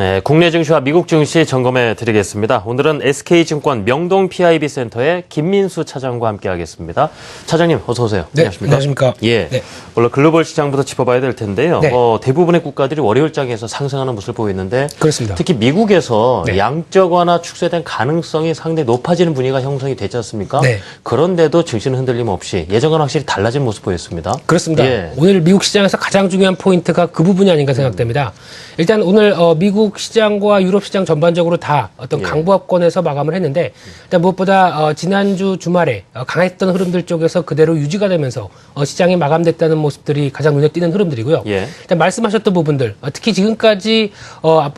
네, 국내 증시와 미국 증시 점검해 드리겠습니다. 오늘은 SK증권 명동 PIB 센터의 김민수 차장과 함께하겠습니다. 차장님, 어서 오세요. 네, 안녕하십니까? 안녕하십니까? 예, 네. 원래 글로벌 시장부터 짚어봐야 될 텐데요. 네. 대부분의 국가들이 월요일장에서 상승하는 모습을 보이는데, 그렇습니다. 특히 미국에서 네. 양적 완화 축소된 가능성이 상당히 높아지는 분위기가 형성이 되지 않습니까? 네. 그런데도 증시는 흔들림 없이 예전과는 확실히 달라진 모습 보였습니다. 그렇습니다. 예. 오늘 미국 시장에서 가장 중요한 포인트가 그 부분이 아닌가 생각됩니다. 일단 오늘 미국 시장과 유럽 시장 전반적으로 다 어떤 예. 강보합권에서 마감을 했는데, 일단 무엇보다 지난주 주말에 강했던 흐름들 쪽에서 그대로 유지가 되면서 시장이 마감됐다는 모습들이 가장 눈에 띄는 흐름들이고요. 예. 일단 말씀하셨던 부분들, 특히 지금까지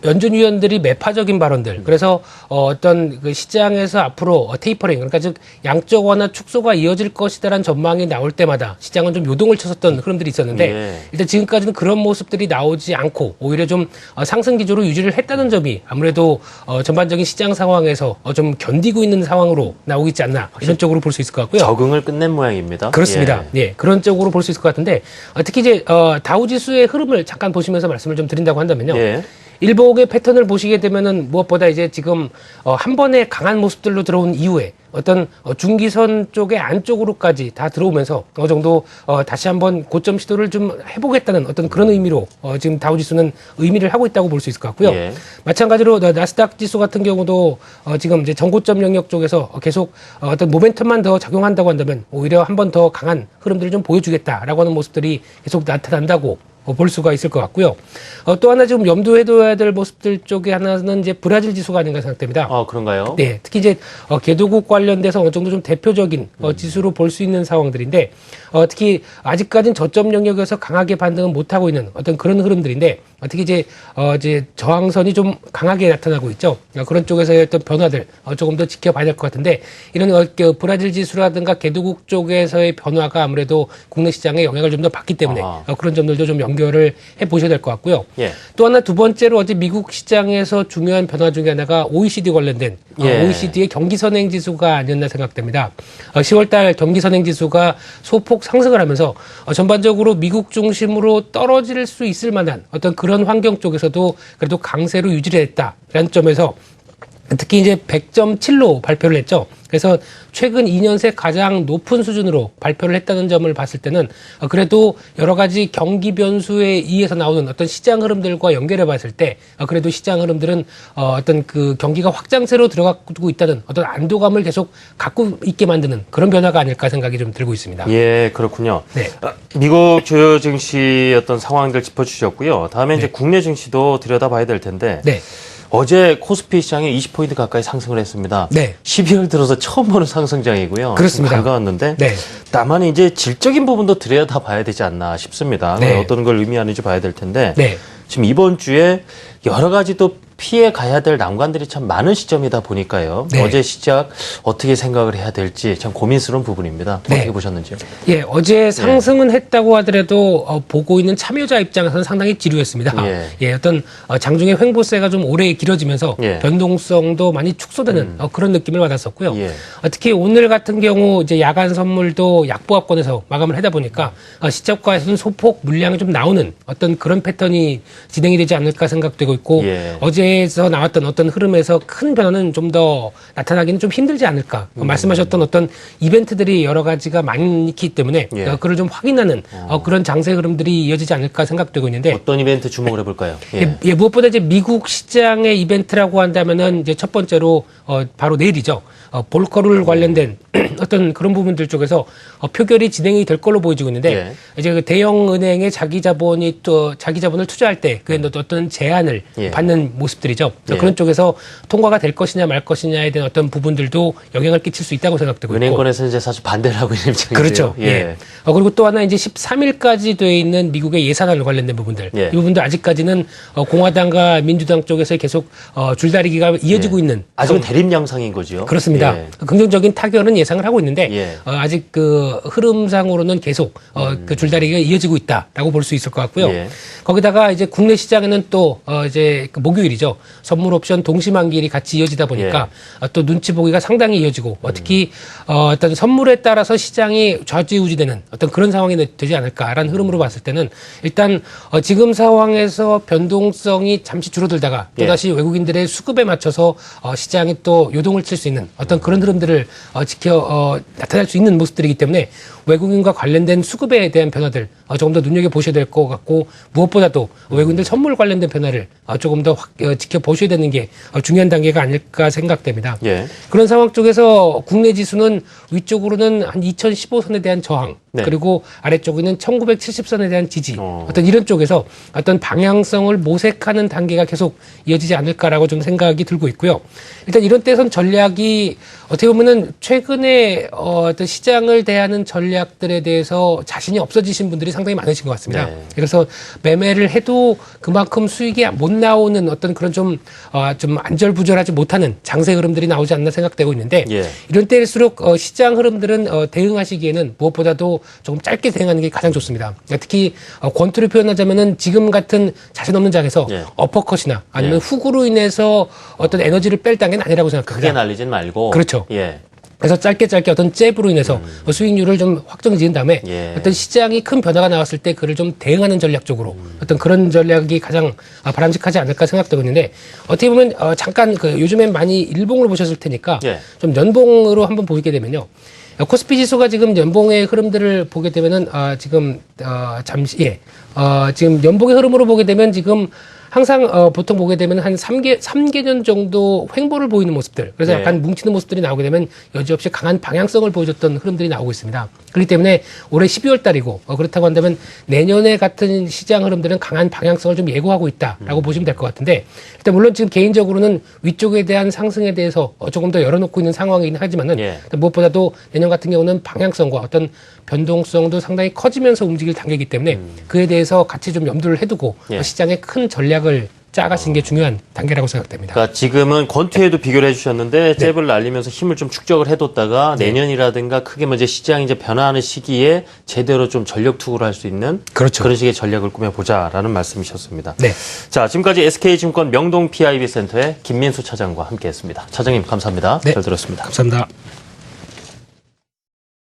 연준 위원들이 매파적인 발언들, 그래서 어떤 그 시장에서 앞으로 테이퍼링, 그러니까 즉 양적 완화 축소가 이어질 것이다라는 전망이 나올 때마다 시장은 좀 요동을 쳤었던 흐름들이 있었는데, 예. 일단 지금까지는 그런 모습들이 나오지 않고 오히려 좀 상승 기조로 유지를 했다는 점이 아무래도 전반적인 시장 상황에서 좀 견디고 있는 상황으로 나오고 있지 않나, 이런 쪽으로 볼 수 있을 것 같고요. 적응을 끝낸 모양입니다. 그렇습니다. 예. 예, 그런 쪽으로 볼 수 있을 것 같은데, 특히 이제 다우 지수의 흐름을 잠깐 보시면서 말씀을 좀 드린다고 한다면요. 예. 일봉의 패턴을 보시게 되면은 무엇보다 이제 지금 한 번에 강한 모습들로 들어온 이후에 어떤 중기선 쪽의 안쪽으로까지 다 들어오면서 어느 정도 다시 한번 고점 시도를 좀 해보겠다는 어떤 그런 의미로 지금 다우지수는 의미를 하고 있다고 볼 수 있을 것 같고요. 예. 마찬가지로 나스닥 지수 같은 경우도 지금 이제 전고점 영역 쪽에서 계속 어떤 모멘텀만 더 작용한다고 한다면 오히려 한 번 더 강한 흐름들을 좀 보여주겠다라고 하는 모습들이 계속 나타난다고 볼 수가 있을 것 같고요. 또 하나 지금 염두해둬야 될 모습들 쪽에 하나는 이제 브라질 지수가 아닌가 생각됩니다. 그런가요? 네, 특히 이제 개도국 관련돼서 어느 정도 좀 대표적인 지수로 볼 수 있는 상황들인데, 특히 아직까지는 저점 영역에서 강하게 반등은 못하고 있는 어떤 그런 흐름들인데, 특히 이제 저항선이 좀 강하게 나타나고 있죠. 그런 쪽에서의 어떤 변화들 조금 더 지켜봐야 될 것 같은데, 이런 브라질 지수라든가 개도국 쪽에서의 변화가 아무래도 국내 시장에 영향을 좀 더 받기 때문에 그런 점들도 좀 연결을 해 보셔야 될 것 같고요. 예. 또 하나 두 번째로 어제 미국 시장에서 중요한 변화 중에 하나가 OECD 관련된 예. OECD의 경기선행 지수가 아니었나 생각됩니다. 10월달 경기선행 지수가 소폭 상승을 하면서 전반적으로 미국 중심으로 떨어질 수 있을 만한 어떤 그런 환경 쪽에서도 그래도 강세로 유지를 했다라는 점에서 특히 이제 100.7로 발표를 했죠. 그래서 최근 2년 새 가장 높은 수준으로 발표를 했다는 점을 봤을 때는 그래도 여러 가지 경기 변수에 의해서 나오는 어떤 시장 흐름들과 연결해 봤을 때 그래도 시장 흐름들은 어떤 그 경기가 확장세로 들어가고 있다는 어떤 안도감을 계속 갖고 있게 만드는 그런 변화가 아닐까 생각이 좀 들고 있습니다. 예, 그렇군요. 네. 미국 주요 증시 어떤 상황들 짚어주셨고요. 다음에 이제 국내 증시도 들여다봐야 될 텐데. 네. 어제 코스피 시장이 20포인트 가까이 상승을 했습니다. 네. 12월 들어서 처음 보는 상승장이고요. 그렇습니다. 반가웠는데 네. 다만 이제 질적인 부분도 들여다봐야 되지 않나 싶습니다. 네. 어떤 걸 의미하는지 봐야 될 텐데 네. 지금 이번 주에 여러 가지 또 피해 가야 될 난관들이 참 많은 시점이다 보니까요. 네. 어제 시작 어떻게 생각을 해야 될지 참 고민스러운 부분입니다. 네. 어떻게 보셨는지요? 예, 어제 상승은 했다고 하더라도 보고 있는 참여자 입장에서는 상당히 지루했습니다. 예. 어떤 장중에 횡보세가 좀 오래 길어지면서 예. 변동성도 많이 축소되는 그런 느낌을 받았었고요. 예. 특히 오늘 같은 경우 이제 야간 선물도 약보합권에서 마감을 하다 보니까 시작가에서는 소폭 물량이 좀 나오는 어떤 그런 패턴이 진행이 되지 않을까 생각되고 있고 예. 어제에서 나왔던 어떤 흐름에서 큰 변화는 좀 더 나타나기는 좀 힘들지 않을까. 말씀하셨던 어떤 이벤트들이 여러 가지가 많기 때문에 예. 그걸 좀 확인하는 그런 장세 흐름들이 이어지지 않을까 생각되고 있는데 어떤 이벤트 주목을 해볼까요? 예, 무엇보다 이제 미국 시장의 이벤트라고 한다면은 이제 첫 번째로 바로 내일이죠. 볼커를 관련된 어떤 그런 부분들 쪽에서 표결이 진행이 될 걸로 보여지고 있는데 예. 이제 그 대형 은행의 자기 자본이 또 자기 자본을 투자할 때 그에 어떤 제한을 예. 받는 모습들이죠. 예. 그런 쪽에서 통과가 될 것이냐 말 것이냐에 대한 어떤 부분들도 영향을 끼칠 수 있다고 생각되고 있고. 은행권에서는 이제 사실 반대를 하고 있는 입장이죠. 그렇죠. 예. 그리고 또 하나 이제 13일까지 돼 있는 미국의 예산안 관련된 부분들. 예. 이 부분도 아직까지는 공화당과 민주당 쪽에서 계속 줄다리기가 이어지고 있는. 아직은 대립 양상인 거죠. 그렇습니다. 예. 긍정적인 타결은 예상을 하고 있는데 예. 아직 그 흐름상으로는 계속 그 줄다리기가 이어지고 있다라고 볼 수 있을 것 같고요. 예. 거기다가 이제 국내 시장에는 또 이제 그 목요일이죠. 만기죠. 선물 옵션 동시 만기일이 같이 이어지다 보니까 또 눈치 보기가 상당히 이어지고 특히 어떤 선물에 따라서 시장이 좌지우지되는 어떤 그런 상황이 되지 않을까라는 흐름으로 봤을 때는 일단 지금 상황에서 변동성이 잠시 줄어들다가 또다시 외국인들의 수급에 맞춰서 시장이 또 요동을 칠 수 있는 어떤 그런 흐름들을 나타날 수 있는 모습들이기 때문에 외국인과 관련된 수급에 대한 변화들 조금 더 눈여겨보셔야 될 것 같고 무엇보다도 외국인들 선물 관련된 변화를 조금 더 지켜보셔야 되는 게 중요한 단계가 아닐까 생각됩니다. 그런 상황 쪽에서 국내 지수는 위쪽으로는 한 2015선에 대한 저항 그리고 아래쪽에는 1970선에 대한 지지 어떤 이런 쪽에서 어떤 방향성을 모색하는 단계가 계속 이어지지 않을까라고 좀 생각이 들고 있고요. 일단 이런 때선 전략이 어떻게 보면은 최근에 어떤 시장을 대하는 전략들에 대해서 자신이 없어지신 분들이 상당히 많으신 것 같습니다. 그래서 매매를 해도 그만큼 수익이 못 나오는 어떤 그런 좀 안절부절하지 못하는 장세 흐름들이 나오지 않나 생각되고 있는데 이런 때일수록 시장 흐름들은 대응하시기에는 무엇보다도 조금 짧게 대응하는 게 가장 좋습니다. 특히 권투를 표현하자면은 지금 같은 자신 없는 장에서 어퍼컷이나 아니면 훅으로 인해서 어떤 에너지를 뺄 단계는 아니라고 생각합니다. 크게 날리진 말고. 그렇죠. 그래서 짧게 어떤 잽으로 인해서 수익률을 좀 확정 지은 다음에 어떤 시장이 큰 변화가 나왔을 때 그를 좀 대응하는 전략적으로 어떤 그런 전략이 가장 바람직하지 않을까 생각되고 있는데 어떻게 보면 잠깐 요즘엔 많이 일봉으로 보셨을 테니까 좀 연봉으로 한번 보게 되면요. 코스피 지수가 지금 연봉의 흐름들을 보게 되면은 지금 지금 연봉의 흐름으로 보게 되면 지금 항상 보통 보게 되면 한 3개년 정도 횡보를 보이는 모습들. 그래서 약간 뭉치는 모습들이 나오게 되면 여지없이 강한 방향성을 보여줬던 흐름들이 나오고 있습니다. 그렇기 때문에 올해 12월 달이고 그렇다고 한다면 내년에 같은 시장 흐름들은 강한 방향성을 좀 예고하고 있다라고 보시면 될 것 같은데 일단 물론 지금 개인적으로는 위쪽에 대한 상승에 대해서 조금 더 열어놓고 있는 상황이긴 하지만은 무엇보다도 내년 같은 경우는 방향성과 어떤 변동성도 상당히 커지면서 움직일 단계이기 때문에 그에 대해서 같이 좀 염두를 해두고 시장의 큰 전략을 짜가시는 게 중요한 단계라고 생각됩니다. 그러니까 지금은 권투에도 비교를 해주셨는데 잽을 날리면서 힘을 좀 축적을 해뒀다가 내년이라든가 크게 이제 시장이 이제 변화하는 시기에 제대로 좀 전력 투구를 할 수 있는 그런 식의 전략을 꾸며보자라는 말씀이셨습니다. 자, 지금까지 SK증권 명동 PIB 센터의 김민수 차장과 함께했습니다. 차장님 감사합니다. 잘 들었습니다. 감사합니다.